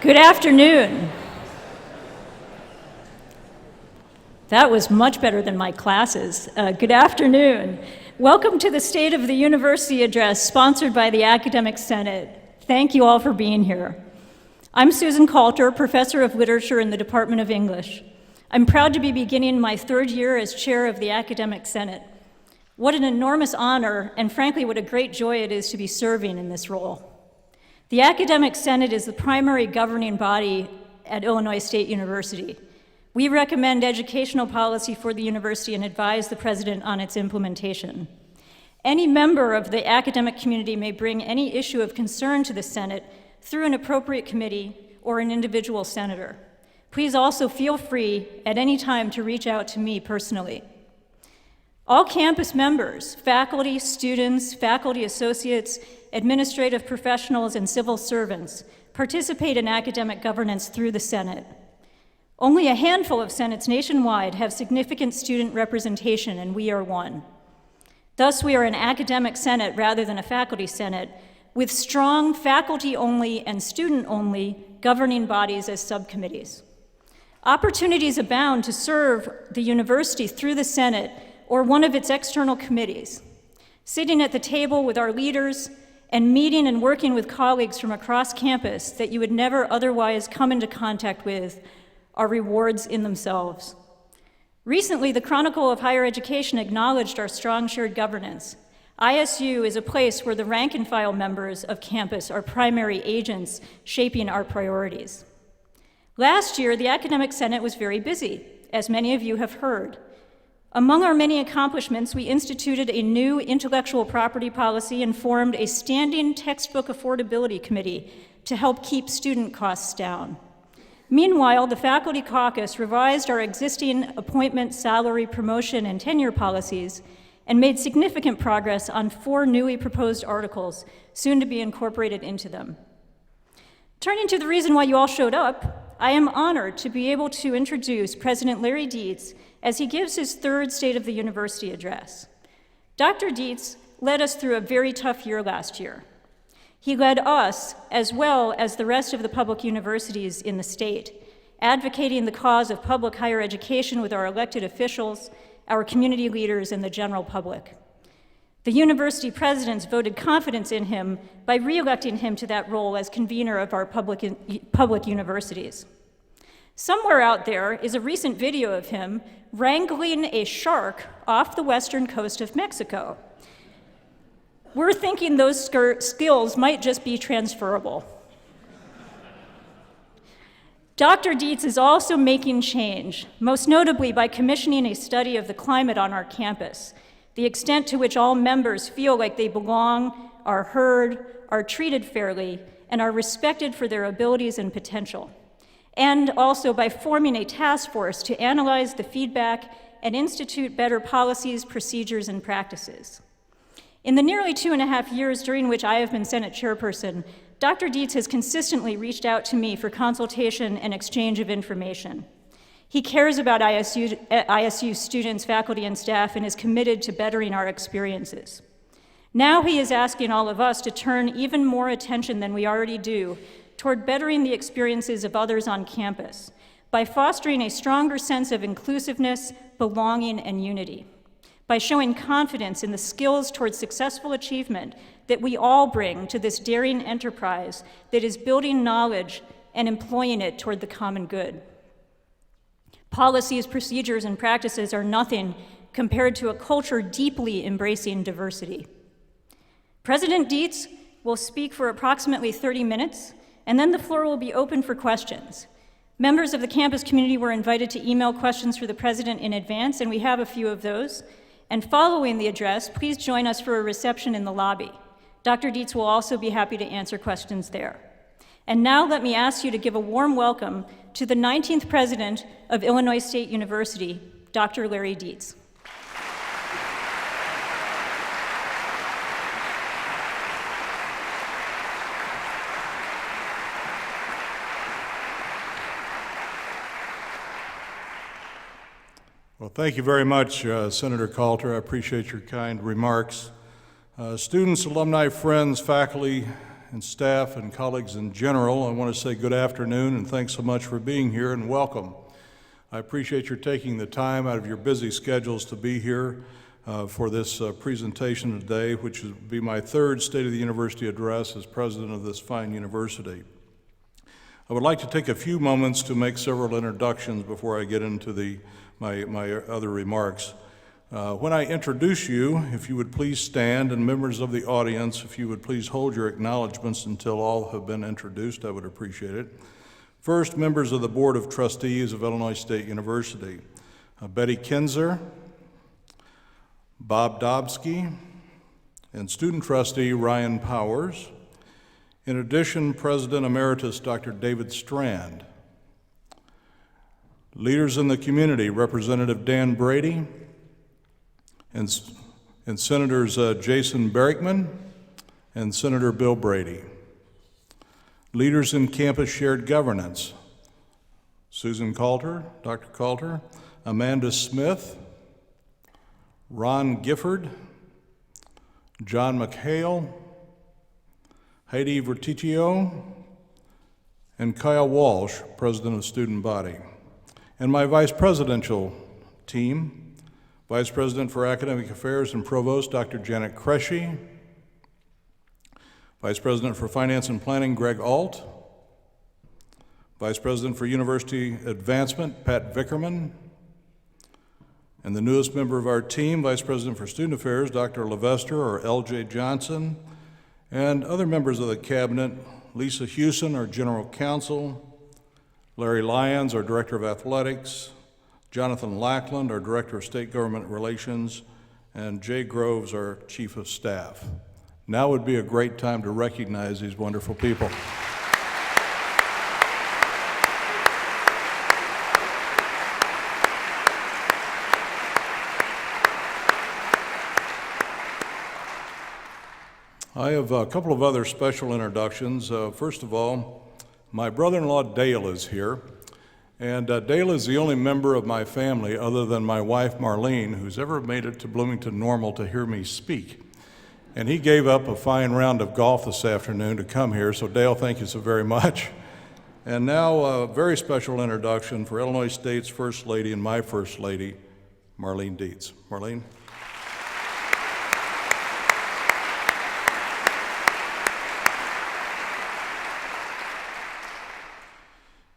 Good afternoon. That was much better than my classes. Good afternoon. Welcome to the State of the University Address, sponsored by the Academic Senate. Thank you all for being here. I'm Susan Coulter, Professor of Literature in the Department of English. I'm proud to be beginning my third year as Chair of the Academic Senate. What an enormous honor, and frankly, what a great joy it is to be serving in this role. The Academic Senate is the primary governing body at Illinois State University. We recommend educational policy for the university and advise the president on its implementation. Any member of the academic community may bring any issue of concern to the Senate through an appropriate committee or an individual senator. Please also feel free at any time to reach out to me personally. All campus members, faculty, students, faculty associates, administrative professionals, and civil servants participate in academic governance through the Senate. Only a handful of senates nationwide have significant student representation, and we are one. Thus, we are an academic senate rather than a faculty senate, with strong faculty-only and student-only governing bodies as subcommittees. Opportunities abound to serve the university through the Senate or one of its external committees, sitting at the table with our leaders and meeting and working with colleagues from across campus that you would never otherwise come into contact with are rewards in themselves. Recently, the Chronicle of Higher Education acknowledged our strong shared governance. ISU is a place where the rank and file members of campus are primary agents shaping our priorities. Last year, the Academic Senate was very busy, as many of you have heard. Among our many accomplishments, we instituted a new intellectual property policy and formed a standing textbook affordability committee to help keep student costs down. Meanwhile, the Faculty Caucus revised our existing appointment, salary, promotion, and tenure policies and made significant progress on 4 newly proposed articles, soon to be incorporated into them. Turning to the reason why you all showed up, I am honored to be able to introduce President Larry Dietz as he gives his third State of the University address. Dr. Dietz led us through a very tough year last year. He led us, as well as the rest of the public universities in the state, advocating the cause of public higher education with our elected officials, our community leaders, and the general public. The university presidents voted confidence in him by re-electing him to that role as convener of our public universities. Somewhere out there is a recent video of him wrangling a shark off the western coast of Mexico. We're thinking those skills might just be transferable. Dr. Dietz is also making change, most notably by commissioning a study of the climate on our campus, the extent to which all members feel like they belong, are heard, are treated fairly, and are respected for their abilities and potential. And also by forming a task force to analyze the feedback and institute better policies, procedures, and practices. In the nearly 2.5 years during which I have been Senate chairperson, Dr. Dietz has consistently reached out to me for consultation and exchange of information. He cares about ISU students, faculty, and staff, and is committed to bettering our experiences. Now he is asking all of us to turn even more attention than we already do toward bettering the experiences of others on campus by fostering a stronger sense of inclusiveness, belonging, and unity, by showing confidence in the skills towards successful achievement that we all bring to this daring enterprise that is building knowledge and employing it toward the common good. Policies, procedures, and practices are nothing compared to a culture deeply embracing diversity. President Dietz will speak for approximately 30 minutes, and then the floor will be open for questions. Members of the campus community were invited to email questions for the president in advance, and we have a few of those. And following the address, please join us for a reception in the lobby. Dr. Dietz will also be happy to answer questions there. And now let me ask you to give a warm welcome to the 19th president of Illinois State University, Dr. Larry Dietz. Well, thank you very much, Senator Coulter. I appreciate your kind remarks. Students, alumni, friends, faculty, and staff and colleagues in general, I want to say good afternoon and thanks so much for being here and welcome. I appreciate your taking the time out of your busy schedules to be here for this presentation today, which will be my third State of the University address as president of this fine university. I would like to take a few moments to make several introductions before I get into my other remarks. When I introduce you, if you would please stand, and members of the audience, if you would please hold your acknowledgments until all have been introduced, I would appreciate it. First, members of the Board of Trustees of Illinois State University, Betty Kinzer, Bob Dobsky, and student trustee Ryan Powers. In addition, President Emeritus Dr. David Strand. Leaders in the community, Representative Dan Brady, and Senators Jason Berrickman and Senator Bill Brady. Leaders in campus shared governance, Susan Coulter, Dr. Coulter, Amanda Smith, Ron Gifford, John McHale, Heidi Verticchio, and Kyle Walsh, President of Student Body. And my vice presidential team, Vice President for Academic Affairs and Provost, Dr. Janet Kreshe, Vice President for Finance and Planning, Greg Alt, Vice President for University Advancement, Pat Vickerman, and the newest member of our team, Vice President for Student Affairs, Dr. Levester or L.J. Johnson, and other members of the Cabinet, Lisa Hewson, our General Counsel, Larry Lyons, our Director of Athletics, Jonathan Lackland, our Director of State Government Relations, and Jay Groves, our Chief of Staff. Now would be a great time to recognize these wonderful people. I have a couple of other special introductions. First of all, my brother-in-law Dale is here. And Dale is the only member of my family, other than my wife Marlene, who's ever made it to Bloomington Normal to hear me speak. And he gave up a fine round of golf this afternoon to come here, so Dale, thank you so very much. And now a very special introduction for Illinois State's First Lady and my First Lady, Marlene Dietz. Marlene.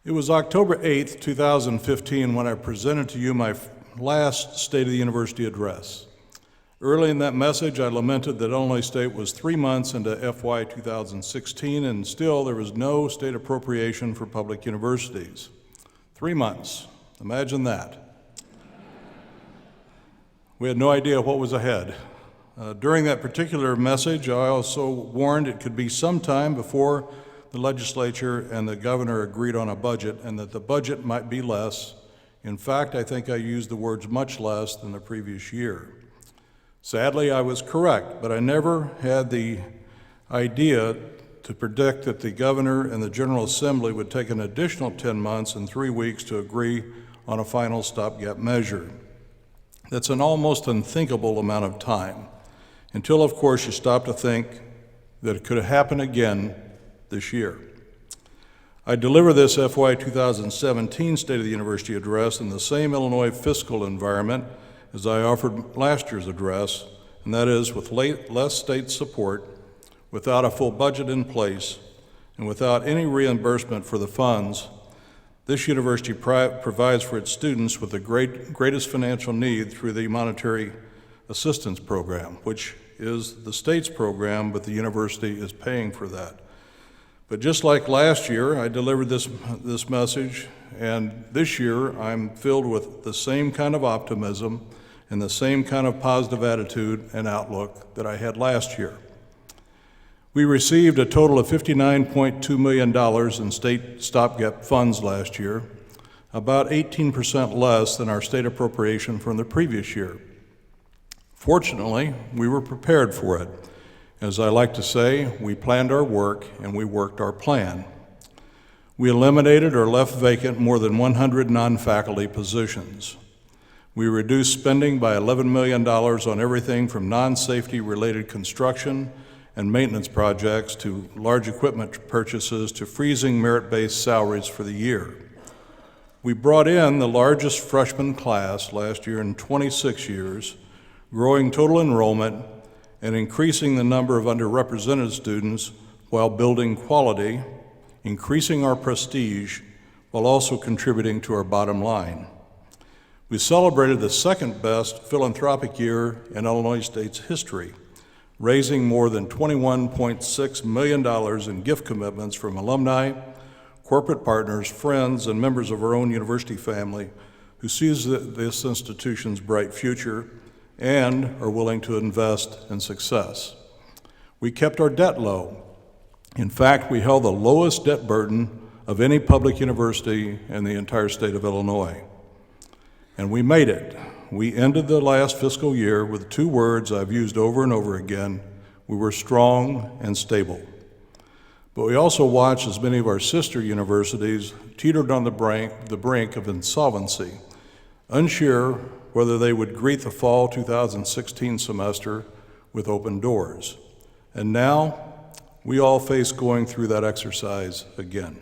It was October 8th, 2015, when I presented to you my last State of the University address. Early in that message, I lamented that Illinois State was 3 months into FY 2016, and still there was no state appropriation for public universities. 3 months. Imagine that. We had no idea what was ahead. During that particular message, I also warned it could be some time before the legislature and the governor agreed on a budget, and that the budget might be less. In fact, I think I used the words much less than the previous year. Sadly, I was correct, but I never had the idea to predict that the governor and the General Assembly would take an additional 10 months and 3 weeks to agree on a final stopgap measure. That's an almost unthinkable amount of time, until, of course, you stop to think that it could happen again this year. I deliver this FY 2017 State of the University address in the same Illinois fiscal environment as I offered last year's address, and that is with less state support, without a full budget in place, and without any reimbursement for the funds this university provides for its students with the greatest financial need through the Monetary Assistance Program, which is the state's program, but the university is paying for that. But just like last year, I delivered this message, and this year I'm filled with the same kind of optimism and the same kind of positive attitude and outlook that I had last year. We received a total of $59.2 million in state stopgap funds last year, about 18% less than our state appropriation from the previous year. Fortunately, we were prepared for it. As I like to say, we planned our work and we worked our plan. We eliminated or left vacant more than 100 non-faculty positions. We reduced spending by $11 million on everything from non-safety related construction and maintenance projects to large equipment purchases to freezing merit-based salaries for the year. We brought in the largest freshman class last year in 26 years, growing total enrollment and increasing the number of underrepresented students while building quality, increasing our prestige, while also contributing to our bottom line. We celebrated the second best philanthropic year in Illinois State's history, raising more than $21.6 million in gift commitments from alumni, corporate partners, friends, and members of our own university family who sees this institution's bright future and are willing to invest in success. We kept our debt low. In fact, we held the lowest debt burden of any public university in the entire state of Illinois. And we made it. We ended the last fiscal year with 2 words I've used over and over again. We were strong and stable. But we also watched as many of our sister universities teetered on the brink of insolvency, unsure whether they would greet the fall 2016 semester with open doors. And now, we all face going through that exercise again.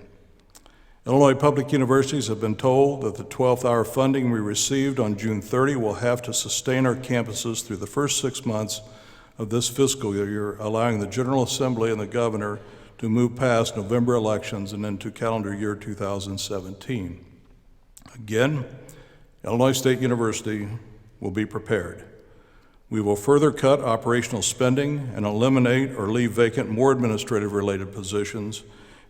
Illinois public universities have been told that the 12th hour funding we received on June 30 will have to sustain our campuses through the first 6 months of this fiscal year, allowing the General Assembly and the governor to move past November elections and into calendar year 2017. Again, Illinois State University will be prepared. We will further cut operational spending and eliminate or leave vacant more administrative-related positions.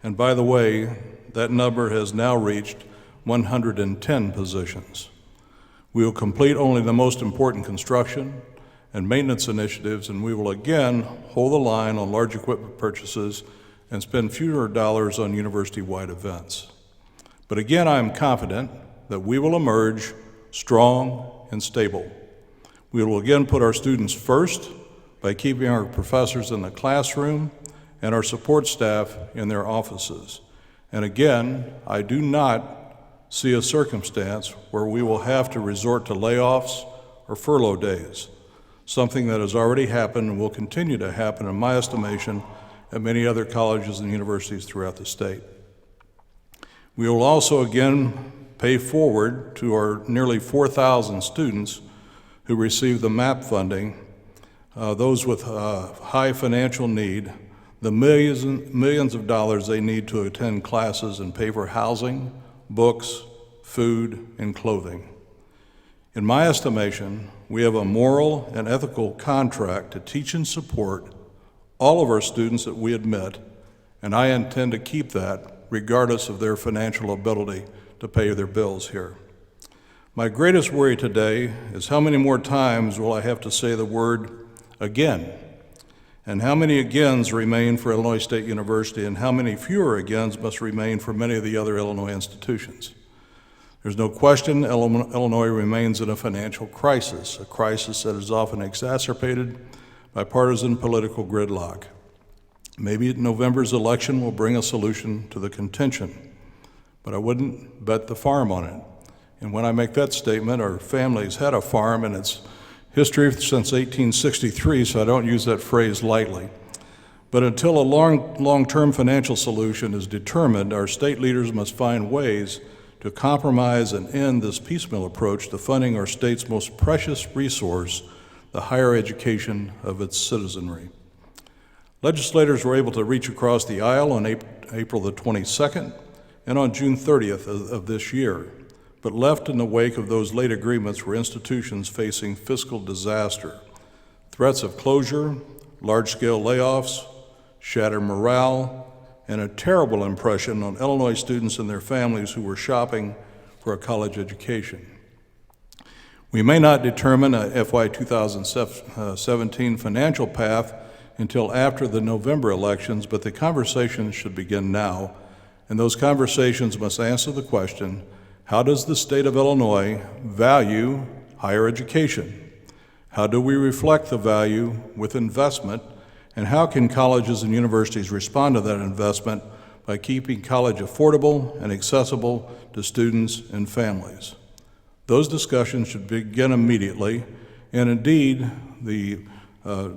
And by the way, that number has now reached 110 positions. We will complete only the most important construction and maintenance initiatives, and we will again hold the line on large equipment purchases and spend fewer dollars on university-wide events. But again, I am confident that we will emerge strong and stable. We will again put our students first by keeping our professors in the classroom and our support staff in their offices. And again, I do not see a circumstance where we will have to resort to layoffs or furlough days, something that has already happened and will continue to happen, in my estimation, at many other colleges and universities throughout the state. We will also again pay forward to our nearly 4,000 students who receive the MAP funding, those with high financial need, the millions of dollars they need to attend classes and pay for housing, books, food, and clothing. In my estimation, we have a moral and ethical contract to teach and support all of our students that we admit, and I intend to keep that regardless of their financial ability to pay their bills here. My greatest worry today is how many more times will I have to say the word again, and how many agains remain for Illinois State University, and how many fewer agains must remain for many of the other Illinois institutions. There's no question Illinois remains in a financial crisis, a crisis that is often exacerbated by partisan political gridlock. Maybe November's election will bring a solution to the contention, but I wouldn't bet the farm on it. And when I make that statement, our family's had a farm in its history since 1863, so I don't use that phrase lightly. But until a long-term financial solution is determined, our state leaders must find ways to compromise and end this piecemeal approach to funding our state's most precious resource, the higher education of its citizenry. Legislators were able to reach across the aisle on April the 22nd and on June 30th of this year, but left in the wake of those late agreements were institutions facing fiscal disaster, threats of closure, large-scale layoffs, shattered morale, and a terrible impression on Illinois students and their families who were shopping for a college education. We may not determine a FY 2017 financial path until after the November elections, but the conversations should begin now, and those conversations must answer the question, how does the state of Illinois value higher education? How do we reflect the value with investment, and how can colleges and universities respond to that investment by keeping college affordable and accessible to students and families? Those discussions should begin immediately, and indeed, the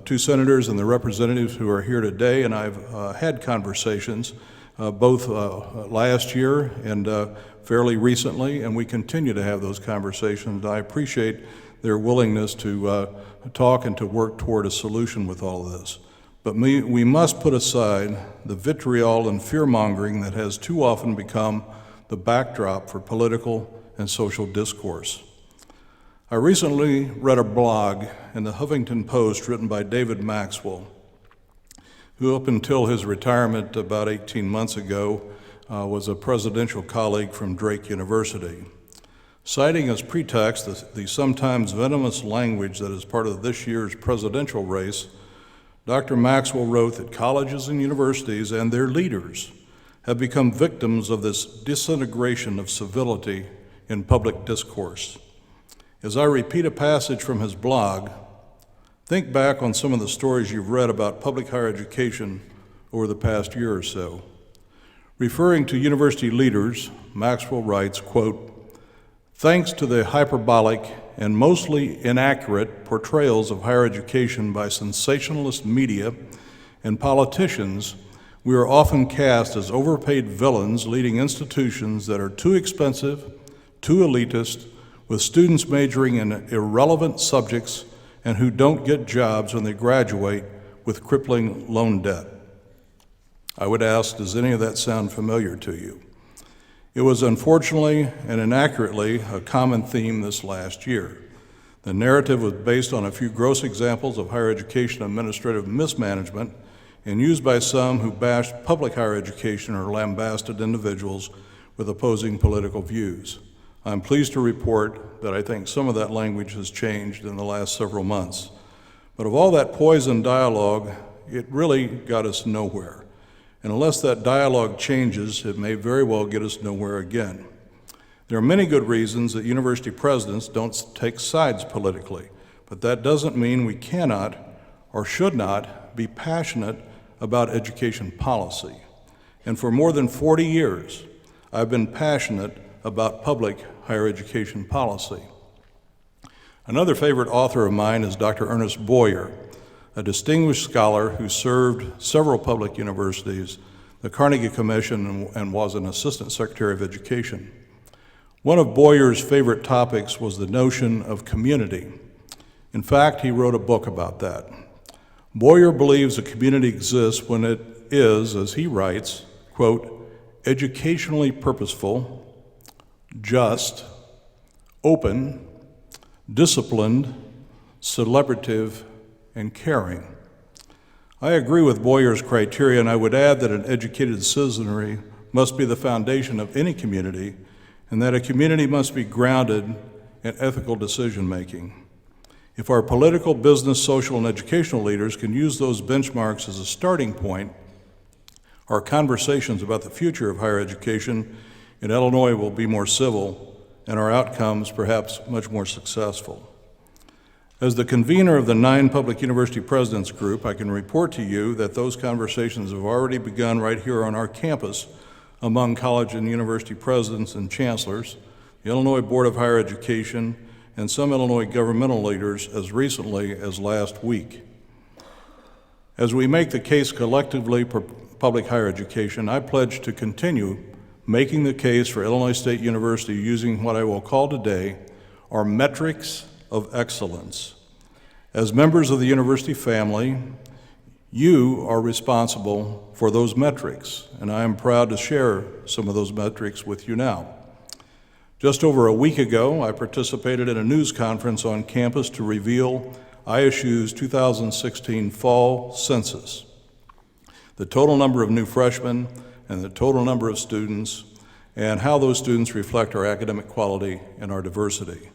two senators and the representatives who are here today, and I've had conversations both last year and fairly recently, and we continue to have those conversations. I appreciate their willingness to talk and to work toward a solution with all of this. But we must put aside the vitriol and fear-mongering that has too often become the backdrop for political and social discourse. I recently read a blog in the Huffington Post written by David Maxwell, who up until his retirement about 18 months ago was a presidential colleague from Drake University. Citing as pretext the sometimes venomous language that is part of this year's presidential race, Dr. Maxwell wrote that colleges and universities and their leaders have become victims of this disintegration of civility in public discourse. As I repeat a passage from his blog, think back on some of the stories you've read about public higher education over the past year or so. Referring to university leaders, Maxwell writes, quote, "Thanks to the hyperbolic and mostly inaccurate portrayals of higher education by sensationalist media and politicians, we are often cast as overpaid villains leading institutions that are too expensive, too elitist, with students majoring in irrelevant subjects and who don't get jobs when they graduate with crippling loan debt." I would ask, does any of that sound familiar to you? It was unfortunately and inaccurately a common theme this last year. The narrative was based on a few gross examples of higher education administrative mismanagement and used by some who bashed public higher education or lambasted individuals with opposing political views. I'm pleased to report that I think some of that language has changed in the last several months. But of all that poison dialogue, it really got us nowhere. And unless that dialogue changes, it may very well get us nowhere again. There are many good reasons that university presidents don't take sides politically, but that doesn't mean we cannot or should not be passionate about education policy. And for more than 40 years, I've been passionate about public higher education policy. Another favorite author of mine is Dr. Ernest Boyer, a distinguished scholar who served several public universities, the Carnegie Commission, and was an Assistant Secretary of Education. One of Boyer's favorite topics was the notion of community. In fact, he wrote a book about that. Boyer believes a community exists when it is, as he writes, quote, educationally purposeful, just, open, disciplined, celebrative, and caring. I agree with Boyer's criteria, and I would add that an educated citizenry must be the foundation of any community, and that a community must be grounded in ethical decision-making. If our political, business, social, and educational leaders can use those benchmarks as a starting point, our conversations about the future of higher education in Illinois will be more civil, and our outcomes perhaps much more successful. As the convener of the 9 Public University Presidents Group, I can report to you that those conversations have already begun right here on our campus among college and university presidents and chancellors, the Illinois Board of Higher Education, and some Illinois governmental leaders as recently as last week. As we make the case collectively for public higher education, I pledge to continue making the case for Illinois State University using what I will call today our metrics of excellence. As members of the university family, you are responsible for those metrics, and I am proud to share some of those metrics with you now. Just over a week ago, I participated in a news conference on campus to reveal ISU's 2016 fall census, the total number of new freshmen and the total number of students, and how those students reflect our academic quality and our diversity.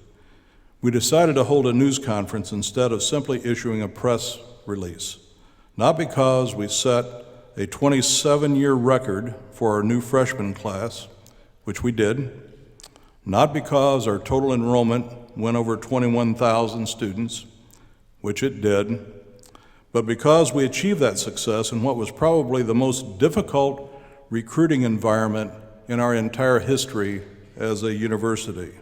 We decided to hold a news conference instead of simply issuing a press release, not because we set a 27-year record for our new freshman class, which we did, not because our total enrollment went over 21,000 students, which it did, but because we achieved that success in what was probably the most difficult recruiting environment in our entire history as a university.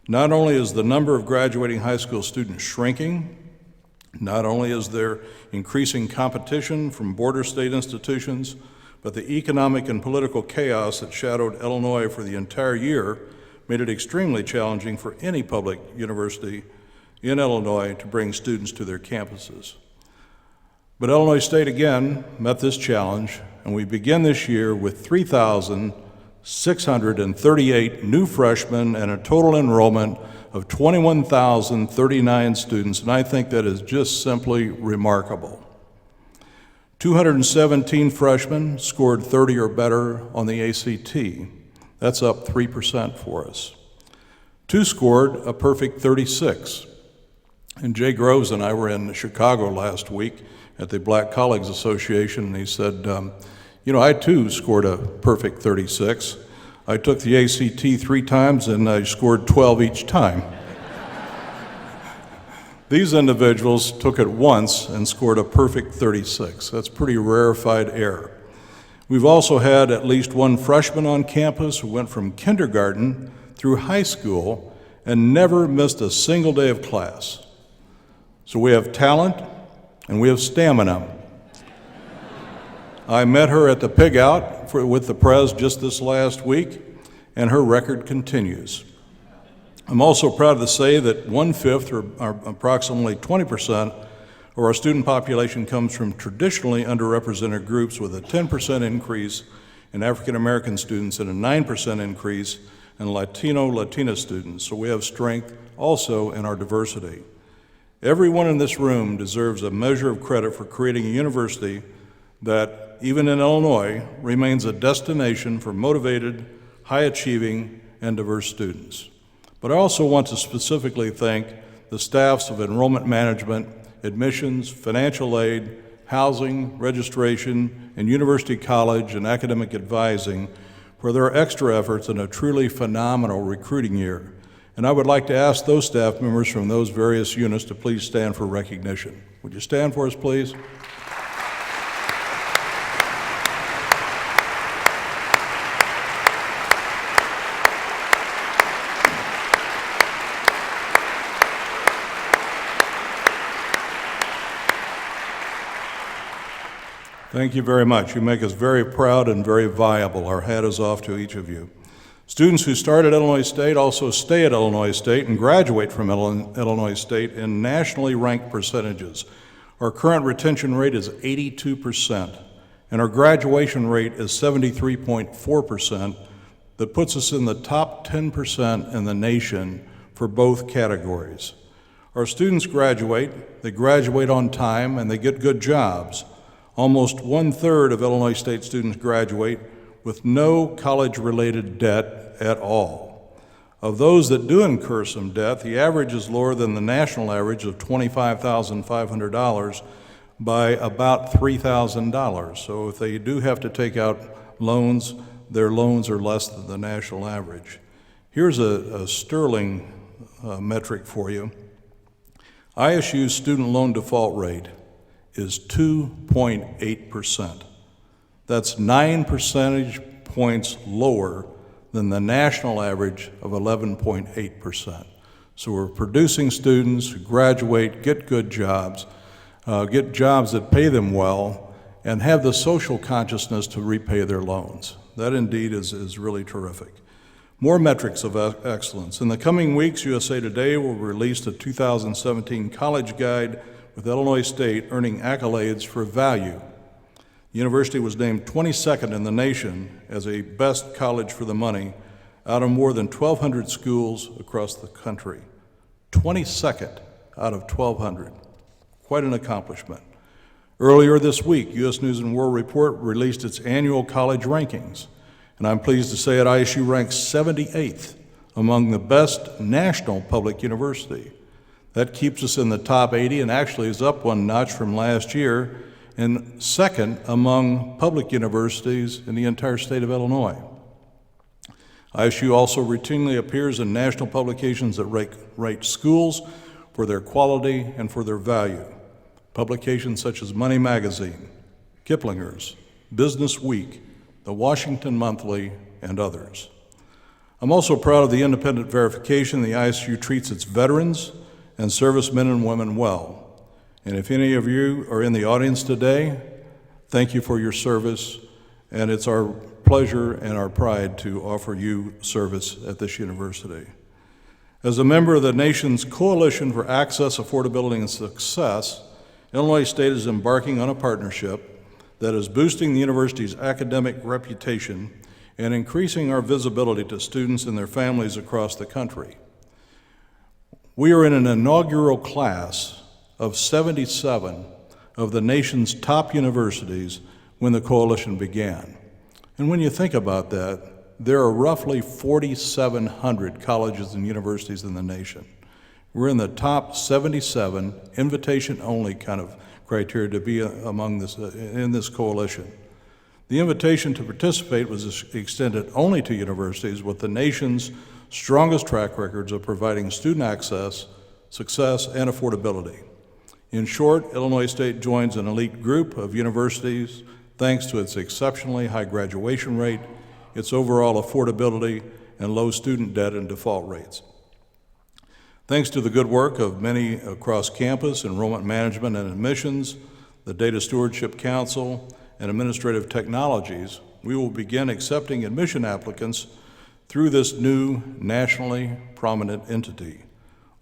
Not only is the number of graduating high school students shrinking, Not only is there increasing competition from border state institutions, but the economic and political chaos that shadowed Illinois for the entire year made it extremely challenging for any public university in Illinois to bring students to their campuses. But Illinois State again met this challenge, and we begin this year with 3,638 new freshmen and a total enrollment of 21,039 students, and I think that is just simply remarkable. 217 freshmen scored 30 or better on the ACT. That's up 3% for us. 2 scored a perfect 36. And Jay Groves and I were in Chicago last week at the Black Colleagues Association, and he said, I too scored a perfect 36. I took the ACT 3 times and I scored 12 each time. These individuals took it once and scored a perfect 36. That's pretty rarefied air. We've also had at least one freshman on campus who went from kindergarten through high school and never missed a single day of class. So we have talent and we have stamina. I met her at the Pig Out with the Prez just this last week, and her record continues. I'm also proud to say that 1/5, or approximately 20%, of our student population comes from traditionally underrepresented groups, with a 10% increase in African American students and a 9% increase in Latina students. So we have strength also in our diversity. Everyone in this room deserves a measure of credit for creating a university that, even in Illinois, remains a destination for motivated, high-achieving, and diverse students. But I also want to specifically thank the staffs of enrollment management, admissions, financial aid, housing, registration, and university college and academic advising for their extra efforts in a truly phenomenal recruiting year. And I would like to ask those staff members from those various units to please stand for recognition. Would you stand for us, please? Thank you very much. You make us very proud and very viable. Our hat is off to each of you. Students who start at Illinois State also stay at Illinois State and graduate from Illinois State in nationally ranked percentages. Our current retention rate is 82%, and our graduation rate is 73.4%. That puts us in the top 10% in the nation for both categories. Our students graduate, they graduate on time, and they get good jobs. Almost 1/3 of Illinois State students graduate with no college-related debt at all. Of those that do incur some debt, the average is lower than the national average of $25,500 by about $3,000. So if they do have to take out loans, their loans are less than the national average. Here's a sterling metric for you. ISU's student loan default rate is 2.8%. That's 9 percentage points lower than the national average of 11.8%. So we're producing students who graduate, get good jobs, get jobs that pay them well, and have the social consciousness to repay their loans. That indeed is really terrific. More metrics of excellence. In the coming weeks, USA Today will release the 2017 College Guide, with Illinois State earning accolades for value. The university was named 22nd in the nation as a best college for the money out of more than 1,200 schools across the country. 22nd out of 1,200. Quite an accomplishment. Earlier this week, U.S. News & World Report released its annual college rankings, and I'm pleased to say that ISU ranks 78th among the best national public university. That keeps us in the top 80 and actually is up one notch from last year, and second among public universities in the entire state of Illinois. ISU also routinely appears in national publications that rate schools for their quality and for their value. Publications such as Money Magazine, Kiplinger's, Business Week, the Washington Monthly, and others. I'm also proud of the independent verification the ISU treats its veterans and servicemen and women well. And if any of you are in the audience today, thank you for your service, and it's our pleasure and our pride to offer you service at this university. As a member of the nation's Coalition for Access, Affordability, and Success, Illinois State is embarking on a partnership that is boosting the university's academic reputation and increasing our visibility to students and their families across the country. We are in an inaugural class of 77 of the nation's top universities when the coalition began. And when you think about that, there are roughly 4,700 colleges and universities in the nation. We're in the top 77, invitation-only kind of criteria to be among this, in this coalition. The invitation to participate was extended only to universities with the nation's strongest track records of providing student access, success, and affordability. In short, Illinois State joins an elite group of universities thanks to its exceptionally high graduation rate, its overall affordability, and low student debt and default rates. Thanks to the good work of many across campus, enrollment management and admissions, the Data Stewardship Council, and administrative technologies, we will begin accepting admission applicants through this new nationally prominent entity.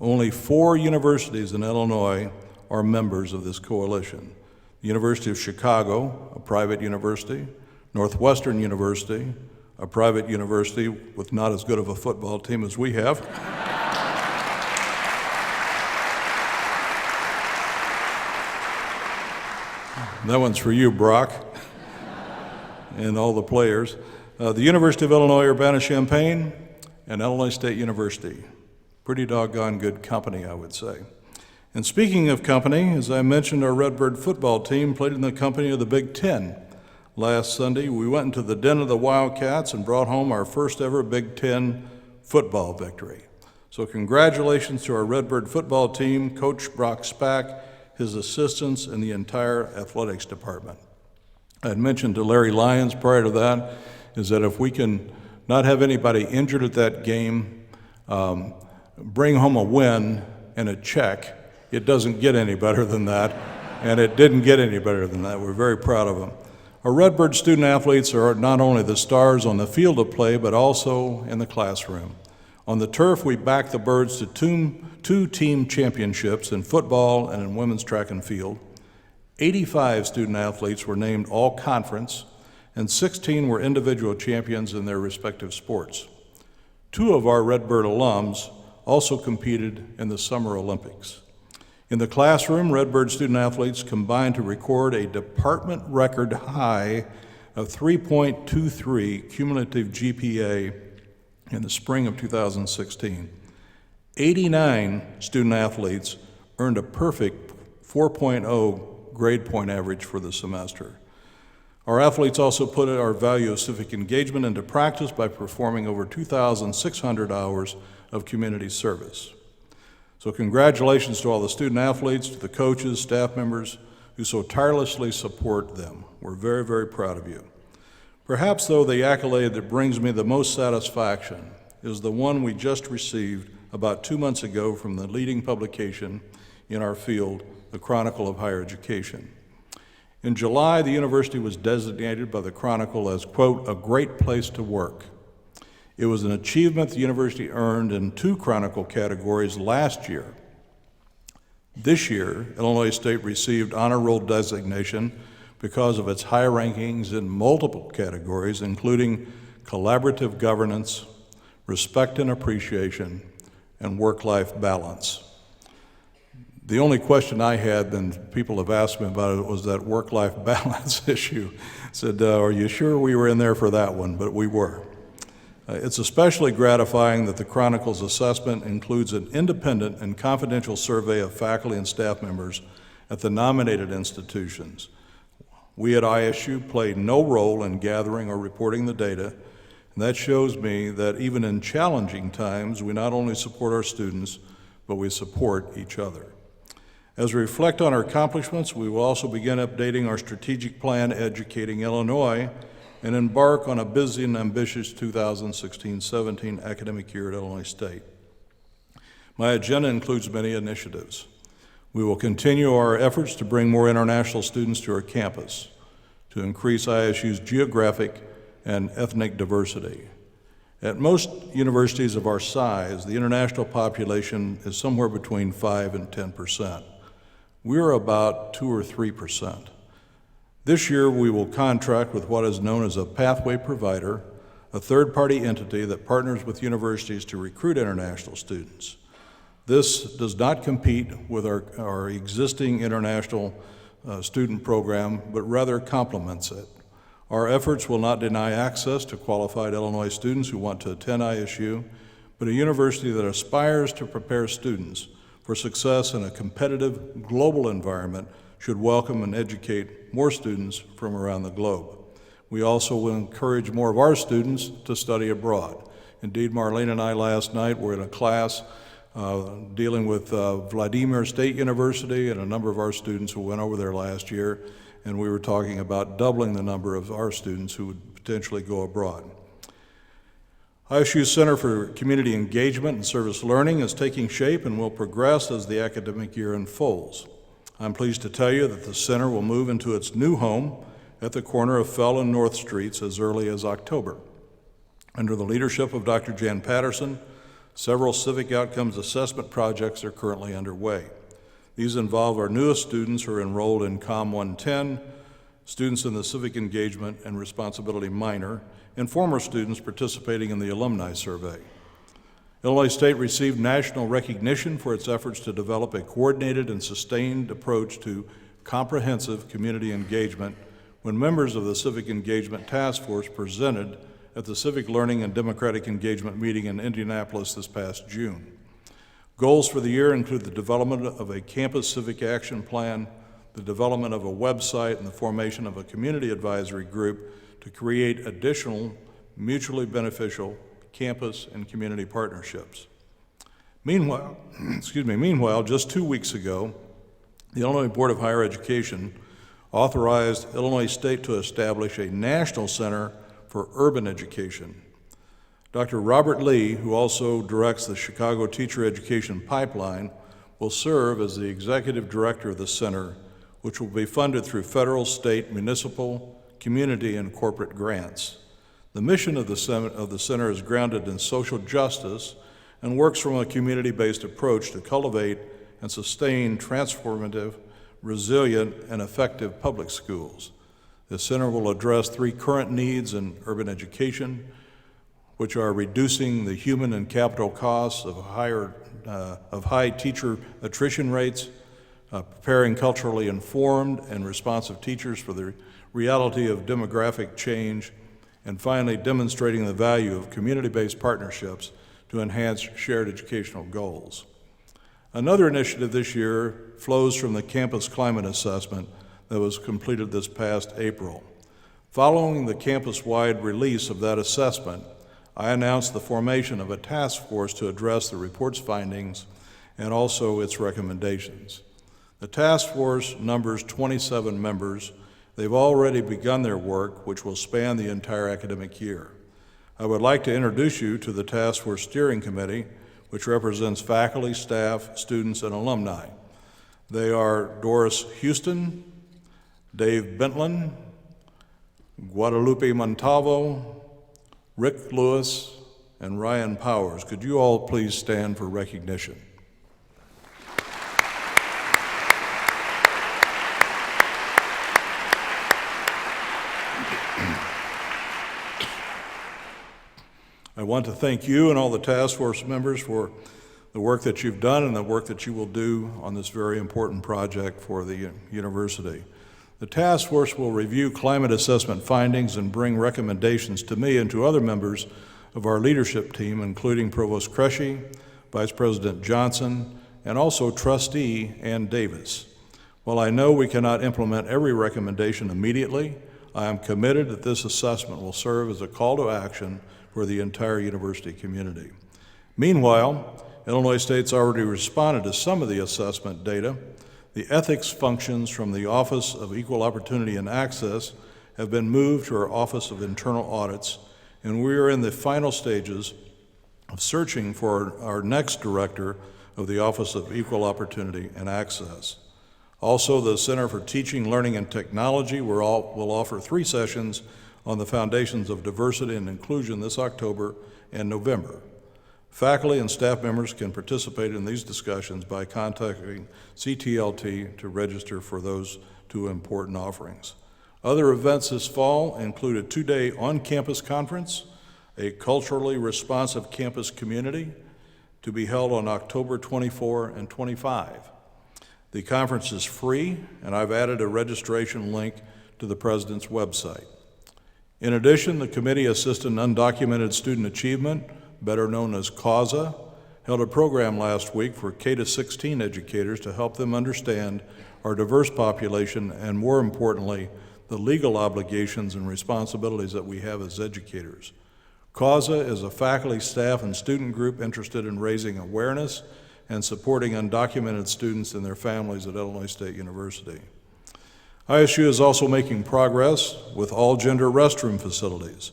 Only 4 universities in Illinois are members of this coalition. The University of Chicago, a private university, Northwestern University, a private university with not as good of a football team as we have, that one's for you, Brock, and all the players. The University of Illinois Urbana-Champaign and Illinois State University. Pretty doggone good company, I would say. And speaking of company, as I mentioned, our Redbird football team played in the company of the Big Ten. Last Sunday, we went into the den of the Wildcats and brought home our first ever Big Ten football victory. So congratulations to our Redbird football team, Coach Brock Spack, his assistants, and the entire athletics department. I had mentioned to Larry Lyons prior to that is that if we can not have anybody injured at that game, bring home a win and a check, it doesn't get any better than that, and it didn't get any better than that. We're very proud of them. Our Redbird student athletes are not only the stars on the field of play, but also in the classroom. On the turf, we back the Birds to two team championships in football and in women's track and field. 85 student athletes were named all-conference, and 16 were individual champions in their respective sports. 2 of our Redbird alums also competed in the Summer Olympics. In the classroom, Redbird student athletes combined to record a department record high of 3.23 cumulative GPA in the spring of 2016. 89 student athletes earned a perfect 4.0 grade point average for the semester. Our athletes also put our value of civic engagement into practice by performing over 2,600 hours of community service. So congratulations to all the student athletes, to the coaches, staff members who so tirelessly support them. We're very, very proud of you. Perhaps, though, the accolade that brings me the most satisfaction is the one we just received about 2 months ago from the leading publication in our field, the Chronicle of Higher Education. In July, the university was designated by the Chronicle as, quote, a great place to work. It was an achievement the university earned in 2 Chronicle categories last year. This year, Illinois State received honor roll designation because of its high rankings in multiple categories, including collaborative governance, respect and appreciation, and work-life balance. The only question I had, and people have asked me about it, was that work-life balance issue. I said, are you sure we were in there for that one? But we were. It's especially gratifying that the Chronicle's assessment includes an independent and confidential survey of faculty and staff members at the nominated institutions. We at ISU played no role in gathering or reporting the data, and that shows me that even in challenging times, we not only support our students, but we support each other. As we reflect on our accomplishments, we will also begin updating our strategic plan, Educating Illinois, and embark on a busy and ambitious 2016-17 academic year at Illinois State. My agenda includes many initiatives. We will continue our efforts to bring more international students to our campus, to increase ISU's geographic and ethnic diversity. At most universities of our size, the international population is somewhere between 5 and 10%. We're about 2 or 3%. This year, we will contract with what is known as a pathway provider, a third-party entity that partners with universities to recruit international students. This does not compete with our existing international student program, but rather complements it. Our efforts will not deny access to qualified Illinois students who want to attend ISU, but a university that aspires to prepare students for success in a competitive global environment should welcome and educate more students from around the globe. We also will encourage more of our students to study abroad. Indeed, Marlene and I last night were in a class dealing with Vladimir State University and a number of our students who went over there last year, and we were talking about doubling the number of our students who would potentially go abroad. ISU's Center for Community Engagement and Service Learning is taking shape and will progress as the academic year unfolds. I'm pleased to tell you that the center will move into its new home at the corner of Fell and North Streets as early as October. Under the leadership of Dr. Jan Patterson, several civic outcomes assessment projects are currently underway. These involve our newest students who are enrolled in COM 110, students in the Civic Engagement and Responsibility minor, and former students participating in the Alumni Survey. Illinois State received national recognition for its efforts to develop a coordinated and sustained approach to comprehensive community engagement when members of the Civic Engagement Task Force presented at the Civic Learning and Democratic Engagement meeting in Indianapolis this past June. Goals for the year include the development of a campus civic action plan, the development of a website, and the formation of a community advisory group to create additional mutually beneficial campus and community partnerships. Meanwhile, just 2 weeks ago, the Illinois Board of Higher Education authorized Illinois State to establish a national center for urban education. Dr. Robert Lee, who also directs the Chicago Teacher Education Pipeline, will serve as the executive director of the center, which will be funded through federal, state, municipal, community, and corporate grants. The mission of the center is grounded in social justice and works from a community-based approach to cultivate and sustain transformative, resilient, and effective public schools. The center will address 3 current needs in urban education, which are reducing the human and capital costs of high teacher attrition rates, preparing culturally informed and responsive teachers for the reality of demographic change, and finally demonstrating the value of community-based partnerships to enhance shared educational goals. Another initiative this year flows from the campus climate assessment that was completed this past April. Following the campus-wide release of that assessment, I announced the formation of a task force to address the report's findings and also its recommendations. The task force numbers 27 members. They've already begun their work, which will span the entire academic year. I would like to introduce you to the task force steering committee, which represents faculty, staff, students, and alumni. They are Doris Houston, Dave Bentland, Guadalupe Montalvo, Rick Lewis, and Ryan Powers. Could you all please stand for recognition? I want to thank you and all the task force members for the work that you've done and the work that you will do on this very important project for the university. The task force will review climate assessment findings and bring recommendations to me and to other members of our leadership team, including Provost Kresge, Vice President Johnson, and also Trustee Ann Davis. While I know we cannot implement every recommendation immediately, I am committed that this assessment will serve as a call to action for the entire university community. Meanwhile, Illinois State's already responded to some of the assessment data. The ethics functions from the Office of Equal Opportunity and Access have been moved to our Office of Internal Audits, and we are in the final stages of searching for our next director of the Office of Equal Opportunity and Access. Also, the Center for Teaching, Learning, and Technology will offer 3 sessions on the foundations of diversity and inclusion this October and November. Faculty and staff members can participate in these discussions by contacting CTLT to register for those 2 important offerings. Other events this fall include a 2-day on-campus conference, a culturally responsive campus community to be held on October 24 and 25. The conference is free, and I've added a registration link to the President's website. In addition, the Committee Assisted Undocumented Student Achievement, better known as CAUSA, held a program last week for K-16 educators to help them understand our diverse population and, more importantly, the legal obligations and responsibilities that we have as educators. CAUSA is a faculty, staff, and student group interested in raising awareness and supporting undocumented students and their families at Illinois State University. ISU is also making progress with all-gender restroom facilities.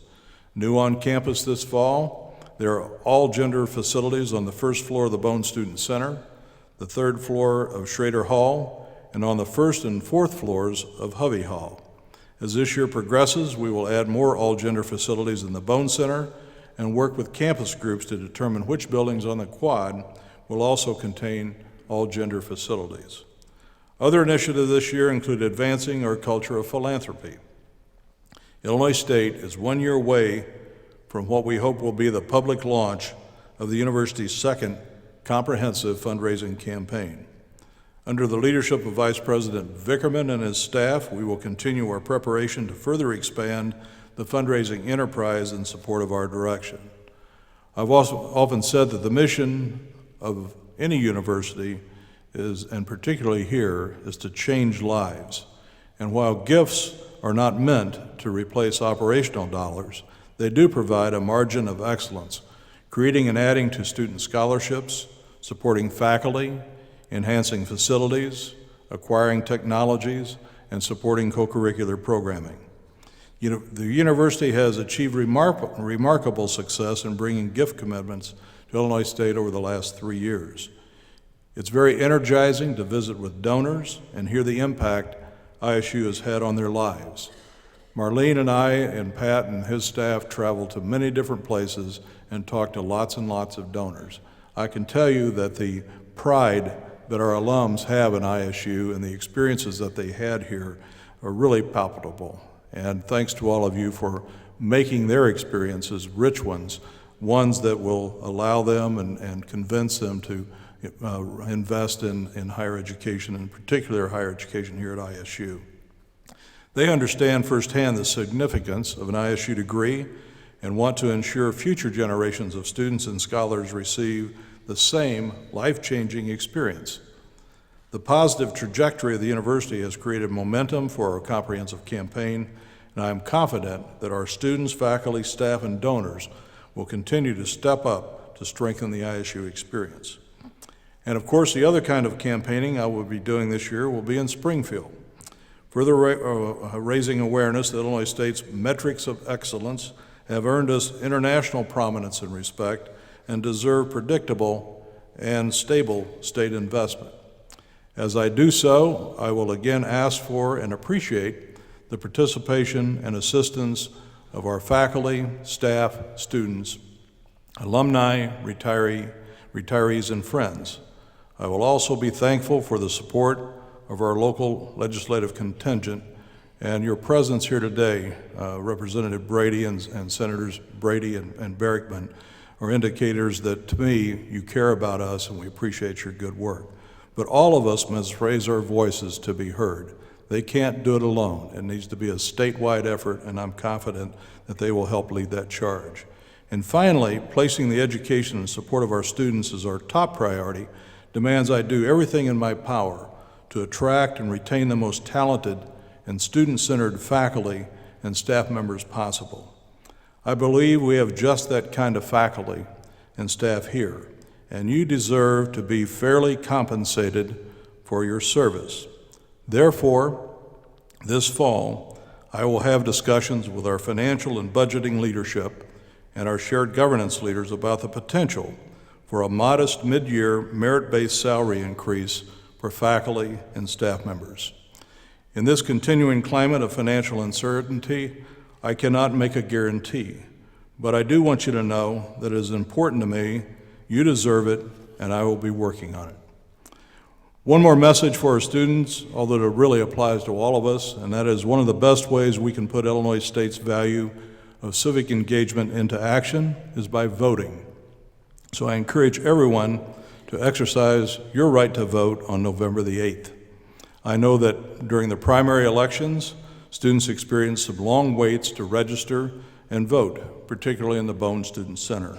New on campus this fall, there are all-gender facilities on the 1st floor of the Bone Student Center, the 3rd floor of Schrader Hall, and on the 1st and 4th floors of Hovey Hall. As this year progresses, we will add more all-gender facilities in the Bone Center and work with campus groups to determine which buildings on the quad will also contain all-gender facilities. Other initiatives this year include advancing our culture of philanthropy. Illinois State is 1 year away from what we hope will be the public launch of the university's 2nd comprehensive fundraising campaign. Under the leadership of Vice President Vickerman and his staff, we will continue our preparation to further expand the fundraising enterprise in support of our direction. I've also often said that the mission of any university is, and particularly here, is to change lives. And while gifts are not meant to replace operational dollars, they do provide a margin of excellence, creating and adding to student scholarships, supporting faculty, enhancing facilities, acquiring technologies, and supporting co-curricular programming. The university has achieved remarkable success in bringing gift commitments to Illinois State over the last 3 years. It's very energizing to visit with donors and hear the impact ISU has had on their lives. Marlene and I and Pat and his staff travel to many different places and talk to lots and lots of donors. I can tell you that the pride that our alums have in ISU and the experiences that they had here are really palpable. And thanks to all of you for making their experiences rich ones that will allow them and convince them to invest in higher education, in particular higher education here at ISU. They understand firsthand the significance of an ISU degree and want to ensure future generations of students and scholars receive the same life-changing experience. The positive trajectory of the university has created momentum for our comprehensive campaign, and I am confident that our students, faculty, staff, and donors will continue to step up to strengthen the ISU experience. And of course, the other kind of campaigning I will be doing this year will be in Springfield, further raising awareness that Illinois State's metrics of excellence have earned us international prominence and respect and deserve predictable and stable state investment. As I do so, I will again ask for and appreciate the participation and assistance of our faculty, staff, students, alumni, retirees, and friends. I will also be thankful for the support of our local legislative contingent and your presence here today, Representative Brady and Senators Brady and Berrickman, are indicators that, to me, you care about us and we appreciate your good work. But all of us must raise our voices to be heard. They can't do it alone. It needs to be a statewide effort, and I'm confident that they will help lead that charge. And finally, placing the education and support of our students as our top priority demands I do everything in my power to attract and retain the most talented and student-centered faculty and staff members possible. I believe we have just that kind of faculty and staff here, and you deserve to be fairly compensated for your service. Therefore, this fall, I will have discussions with our financial and budgeting leadership and our shared governance leaders about the potential for a modest mid-year merit-based salary increase for faculty and staff members. In this continuing climate of financial uncertainty, I cannot make a guarantee, but I do want you to know that it is important to me, you deserve it, and I will be working on it. One more message for our students, although it really applies to all of us, and that is one of the best ways we can put Illinois State's value of civic engagement into action is by voting. So I encourage everyone to exercise your right to vote on November the 8th. I know that during the primary elections, students experience some long waits to register and vote, particularly in the Bone Student Center.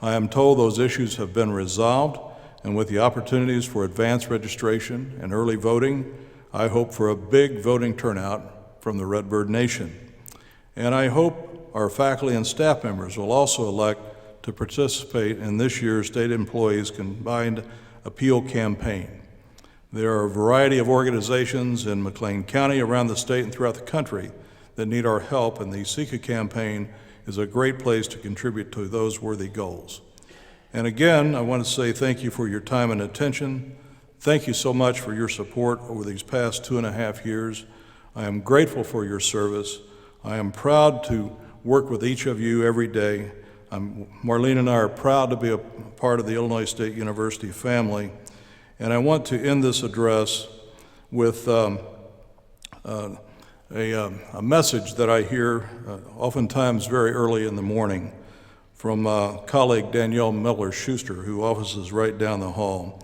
I am told those issues have been resolved, and with the opportunities for advanced registration and early voting, I hope for a big voting turnout from the Redbird Nation. And I hope our faculty and staff members will also elect to participate in this year's State Employees Combined Appeal Campaign. There are a variety of organizations in McLean County, around the state, and throughout the country that need our help, and the SECA campaign is a great place to contribute to those worthy goals. And again, I want to say thank you for your time and attention. Thank you so much for your support over these past 2.5 years. I am grateful for your service. I am proud to work with each of you every day. Marlene and I are proud to be a part of the Illinois State University family. And I want to end this address with a message that I hear oftentimes very early in the morning from colleague Danielle Miller-Schuster, who offices right down the hall.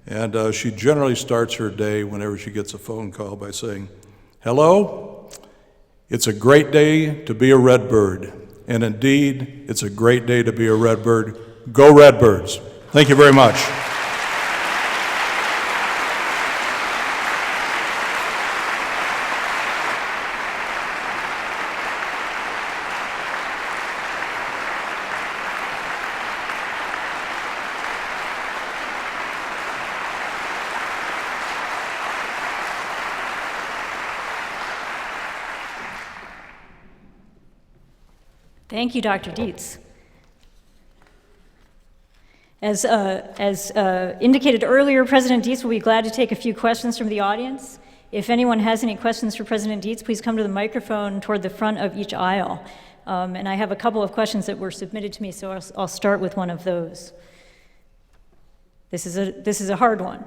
And she generally starts her day whenever she gets a phone call by saying, "Hello, it's a great day to be a Redbird." And indeed, it's a great day to be a Redbird. Go Redbirds. Thank you very much. Thank you, Dr. Dietz. As indicated earlier, President Dietz will be glad to take a few questions from the audience. If anyone has any questions for President Dietz, please come to the microphone toward the front of each aisle. And I have a couple of questions that were submitted to me, so I'll start with one of those. This is a hard one.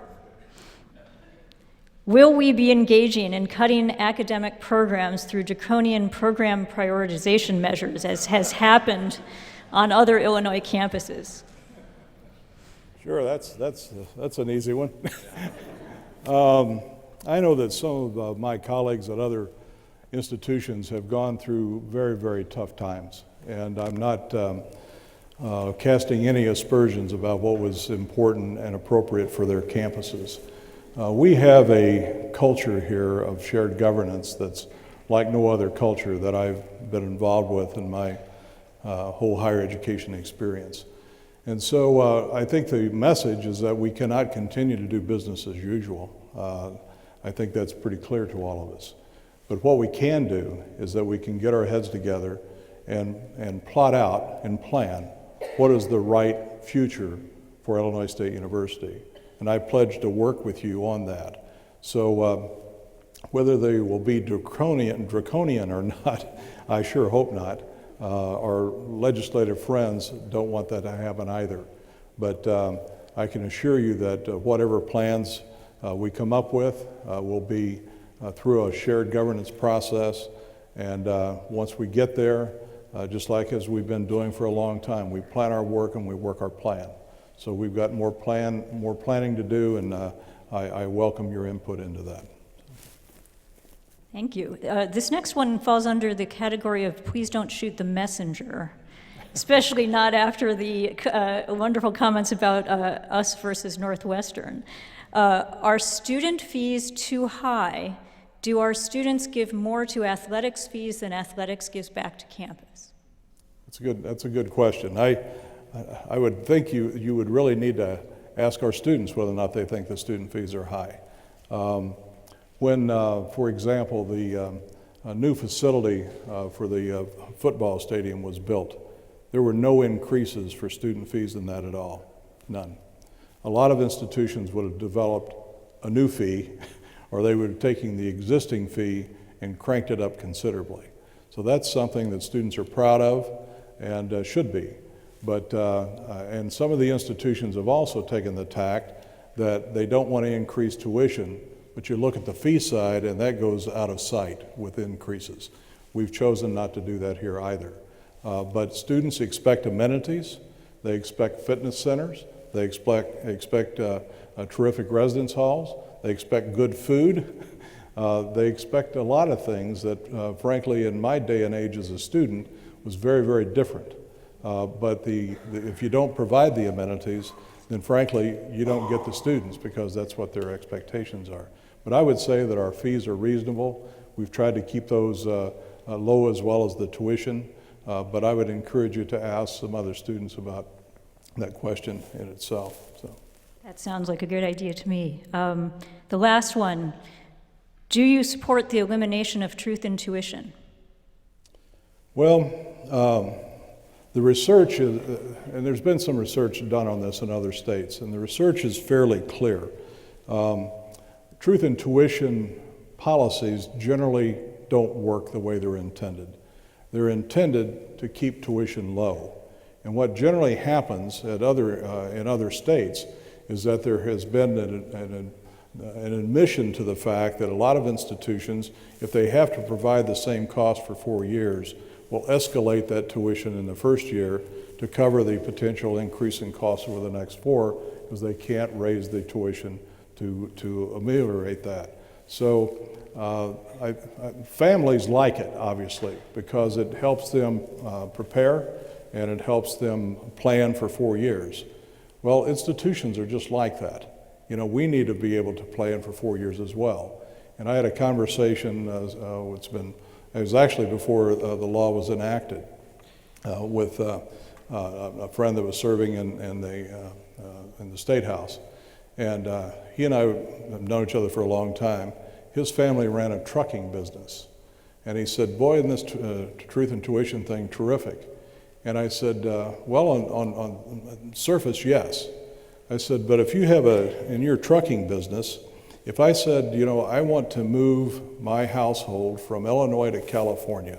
Will we be engaging in cutting academic programs through draconian program prioritization measures, as has happened on other Illinois campuses? Sure, that's an easy one. I know that some of my colleagues at other institutions have gone through very, very tough times, and I'm not casting any aspersions about what was important and appropriate for their campuses. We have a culture here of shared governance that's like no other culture that I've been involved with in my whole higher education experience. And so I think the message is that we cannot continue to do business as usual. I think that's pretty clear to all of us. But what we can do is that we can get our heads together and plot out and plan what is the right future for Illinois State University. And I pledge to work with you on that. So whether they will be draconian or not, I sure hope not. Our legislative friends don't want that to happen either. But I can assure you that whatever plans we come up with will be through a shared governance process. And once we get there, just like as we've been doing for a long time, we plan our work and we work our plan. So we've got more planning to do, and I welcome your input into that. Thank you. This next one falls under the category of please don't shoot the messenger, especially not after the wonderful comments about us versus Northwestern. Are student fees too high? Do our students give more to athletics fees than athletics gives back to campus? That's a good question. I would think you would really need to ask our students whether or not they think the student fees are high. When, for example, the new facility for the football stadium was built, there were no increases for student fees in that at all. None. A lot of institutions would have developed a new fee, or they would have taken the existing fee and cranked it up considerably. So that's something that students are proud of and should be. But, and some of the institutions have also taken the tact that they don't want to increase tuition, but you look at the fee side and that goes out of sight with increases. We've chosen not to do that here either. But students expect amenities, they expect fitness centers, they expect terrific residence halls, they expect good food, they expect a lot of things that frankly in my day and age as a student was very, very different. But if you don't provide the amenities, then frankly you don't get the students because that's what their expectations are. But I would say that our fees are reasonable. We've tried to keep those low as well as the tuition, but I would encourage you to ask some other students about that question in itself. So. That sounds like a good idea to me. The last one, do you support the elimination of truth in tuition? Well, the research is, and there's been some research done on this in other states, and the research is fairly clear. Truth in tuition policies generally don't work the way they're intended. They're intended to keep tuition low. And what generally happens at in other states is that there has been an admission to the fact that a lot of institutions, if they have to provide the same cost for 4 years, will escalate that tuition in the first year to cover the potential increase in costs over the next 4 because they can't raise the tuition to ameliorate that. So families like it, obviously, because it helps them prepare and it helps them plan for 4 years. Well, institutions are just like that. You know, we need to be able to plan for 4 years as well. And I had a conversation, it was actually before the law was enacted, with a friend that was serving in the State House. And he and I have known each other for a long time. His family ran a trucking business. And he said, boy, isn't this truth and tuition thing terrific. And I said, well, on surface, yes. I said, but if you have in your trucking business, if I said, you know, I want to move my household from Illinois to California,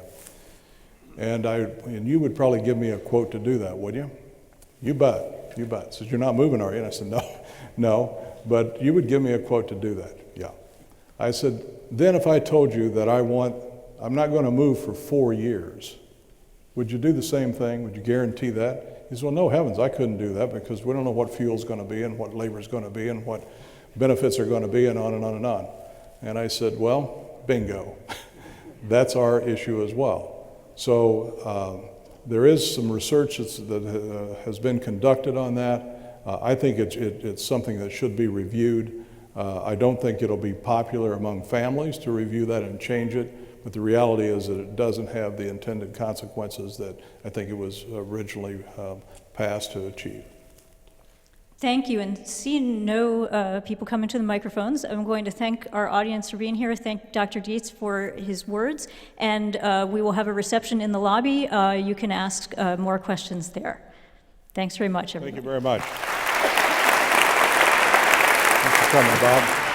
and you would probably give me a quote to do that, would you? You bet, you bet. Said, you're not moving, are you? And I said, no, but you would give me a quote to do that, yeah. I said, then if I told you that I'm not going to move for 4 years, would you do the same thing? Would you guarantee that? He said, well, no heavens, I couldn't do that because we don't know what fuel's going to be and what labor's going to be and what benefits are going to be and on and on and on. And I said, well, bingo. That's our issue as well. So there is some research that has been conducted on that. I think it's something that should be reviewed. I don't think it'll be popular among families to review that and change it. But the reality is that it doesn't have the intended consequences that I think it was originally passed to achieve. Thank you. And seeing no people coming to the microphones, I'm going to thank our audience for being here. Thank Dr. Dietz for his words. And we will have a reception in the lobby. You can ask more questions there. Thanks very much, everyone. Thank you very much. Thanks for coming, Bob.